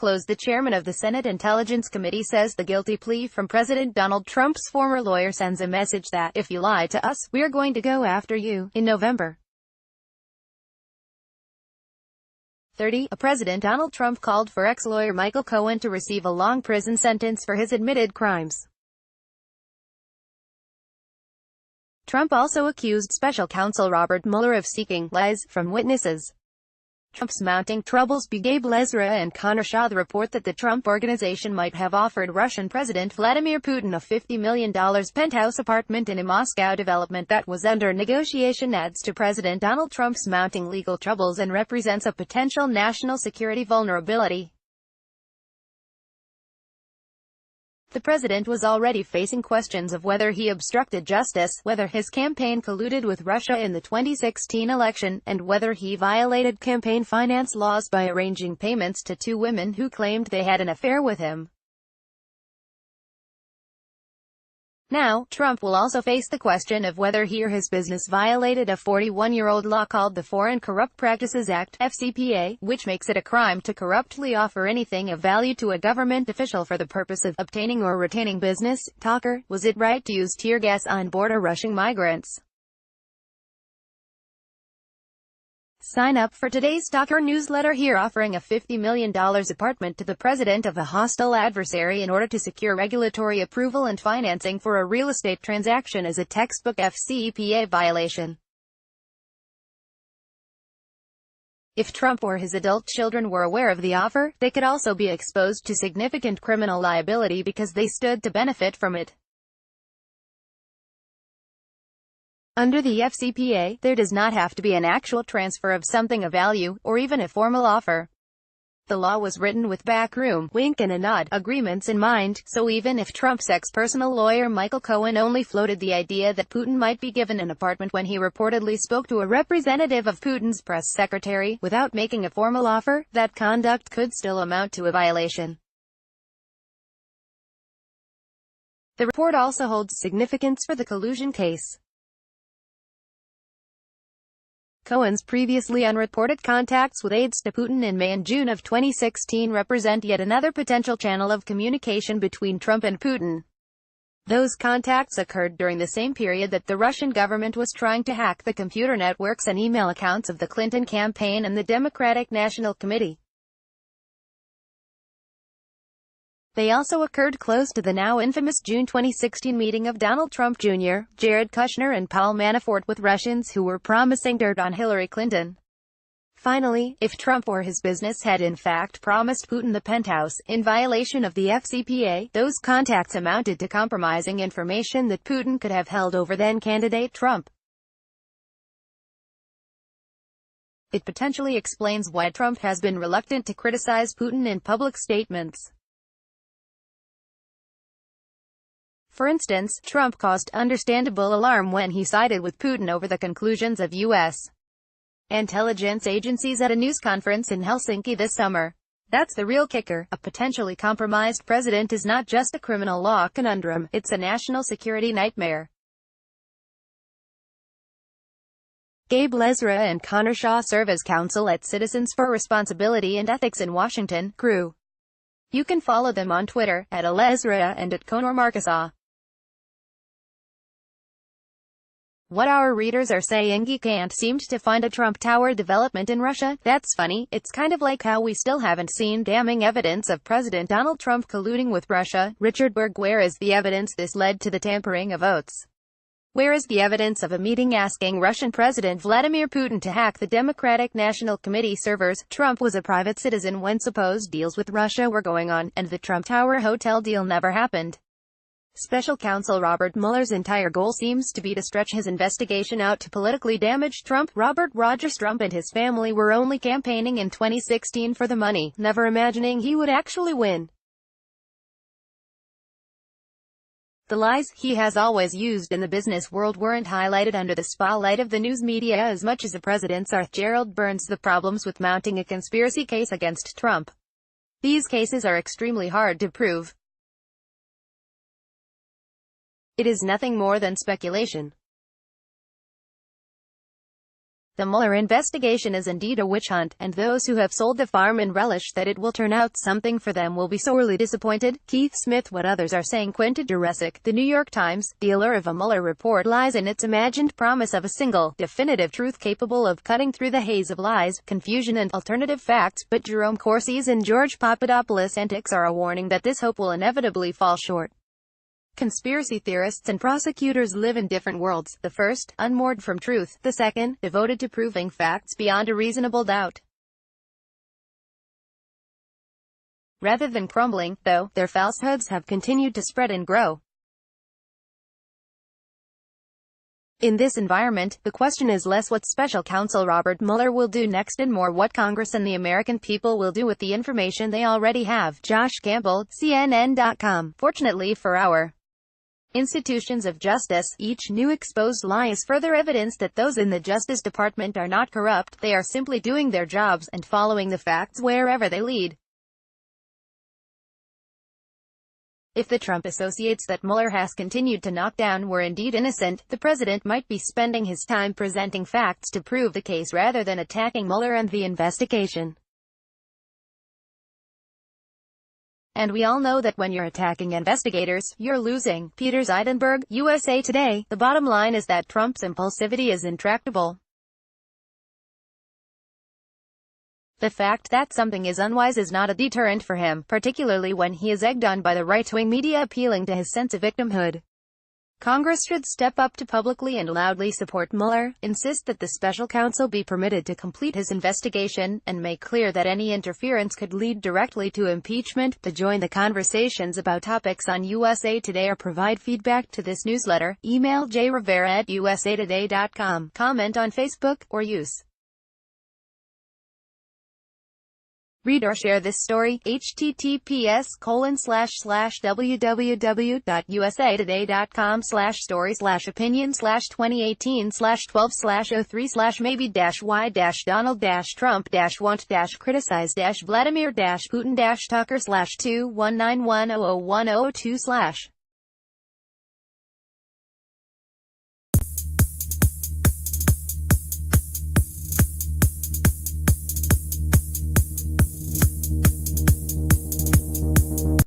closed. The chairman of the Senate Intelligence Committee says the guilty plea from President Donald Trump's former lawyer sends a message that, if you lie to us, we're going to go after you. In November 30, President Donald Trump called for ex-lawyer Michael Cohen to receive a long prison sentence for his admitted crimes. Trump also accused special counsel Robert Mueller of seeking lies from witnesses. Trump's mounting troubles began Ezra and Connor Shaw. The report that the Trump Organization might have offered Russian President Vladimir Putin a $50 million penthouse apartment in a Moscow development that was under negotiation adds to President Donald Trump's mounting legal troubles and represents a potential national security vulnerability. The president was already facing questions of whether he obstructed justice, whether his campaign colluded with Russia in the 2016 election, and whether he violated campaign finance laws by arranging payments to two women who claimed they had an affair with him. Now, Trump will also face the question of whether he or his business violated a 41-year-old law called the Foreign Corrupt Practices Act, FCPA, which makes it a crime to corruptly offer anything of value to a government official for the purpose of obtaining or retaining business. Talker, was it right to use tear gas on board rushing migrants? Sign up for today's Talker newsletter here, offering a $50 million apartment to the president of a hostile adversary in order to secure regulatory approval and financing for a real estate transaction is a textbook FCPA violation. If Trump or his adult children were aware of the offer, they could also be exposed to significant criminal liability because they stood to benefit from it. Under the FCPA, there does not have to be an actual transfer of something of value, or even a formal offer. The law was written with backroom, wink and a nod, agreements in mind, so even if Trump's ex-personal lawyer Michael Cohen only floated the idea that Putin might be given an apartment when he reportedly spoke to a representative of Putin's press secretary, without making a formal offer, that conduct could still amount to a violation. The report also holds significance for the collusion case. Cohen's previously unreported contacts with aides to Putin in May and June of 2016 represent yet another potential channel of communication between Trump and Putin. Those contacts occurred during the same period that the Russian government was trying to hack the computer networks and email accounts of the Clinton campaign and the Democratic National Committee. They also occurred close to the now infamous June 2016 meeting of Donald Trump Jr., Jared Kushner and Paul Manafort with Russians who were promising dirt on Hillary Clinton. Finally, if Trump or his business had in fact promised Putin the penthouse, in violation of the FCPA, those contacts amounted to compromising information that Putin could have held over then-candidate Trump. It potentially explains why Trump has been reluctant to criticize Putin in public statements. For instance, Trump caused understandable alarm when he sided with Putin over the conclusions of U.S. intelligence agencies at a news conference in Helsinki this summer. That's the real kicker. A potentially compromised president is not just a criminal law conundrum, it's a national security nightmare. Ezra and Connor Shaw serve as counsel at Citizens for Responsibility and Ethics in Washington, CREW. You can follow them on Twitter, at Ezra and at Conor Marcasaw. What our readers are saying: you can't seem to find a Trump Tower development in Russia? That's funny. It's kind of like how we still haven't seen damning evidence of President Donald Trump colluding with Russia. Richard Berg: where is the evidence this led to the tampering of votes? Where is the evidence of a meeting asking Russian President Vladimir Putin to hack the Democratic National Committee servers? Trump was a private citizen when supposed deals with Russia were going on, and the Trump Tower hotel deal never happened. Special counsel Robert Mueller's entire goal seems to be to stretch his investigation out to politically damage Trump. Robert Rogers Trump and his family were only campaigning in 2016 for the money, never imagining he would actually win. The lies he has always used in the business world weren't highlighted under the spotlight of the news media as much as the president's are. Gerald Burns: the problems with mounting a conspiracy case against Trump. These cases are extremely hard to prove. It is nothing more than speculation. The Mueller investigation is indeed a witch hunt, and those who have sold the farm and relish that it will turn out something for them will be sorely disappointed. Keith Smith. What others are saying. Quinta Jurecic. The New York Times. The allure of a Mueller report lies in its imagined promise of a single, definitive truth capable of cutting through the haze of lies, confusion and alternative facts, but Jerome Corsi's and George Papadopoulos' antics are a warning that this hope will inevitably fall short. Conspiracy theorists and prosecutors live in different worlds. The first, unmoored from truth. The second, devoted to proving facts beyond a reasonable doubt. Rather than crumbling, though, their falsehoods have continued to spread and grow. In this environment, the question is less what Special Counsel Robert Mueller will do next and more what Congress and the American people will do with the information they already have. Josh Campbell, CNN.com. Fortunately for our institutions of justice, each new exposed lie is further evidence that those in the Justice Department are not corrupt. They are simply doing their jobs and following the facts wherever they lead. If the Trump associates that Mueller has continued to knock down were indeed innocent, the president might be spending his time presenting facts to prove the case rather than attacking Mueller and the investigation. And we all know that when you're attacking investigators, you're losing. Peter Zeidenberg, USA Today. The bottom line is that Trump's impulsivity is intractable. The fact that something is unwise is not a deterrent for him, particularly when he is egged on by the right-wing media appealing to his sense of victimhood. Congress should step up to publicly and loudly support Mueller, insist that the special counsel be permitted to complete his investigation, and make clear that any interference could lead directly to impeachment. To join the conversations about topics on USA Today or provide feedback to this newsletter, email jrivera@usatoday.com, comment on Facebook, or use read or share this story. https://www.usatoday.com/stories/opinion/2018/12/03/maybe-why-donald-trump-want-criticize-Vladimir Putin-Tucker/219100102/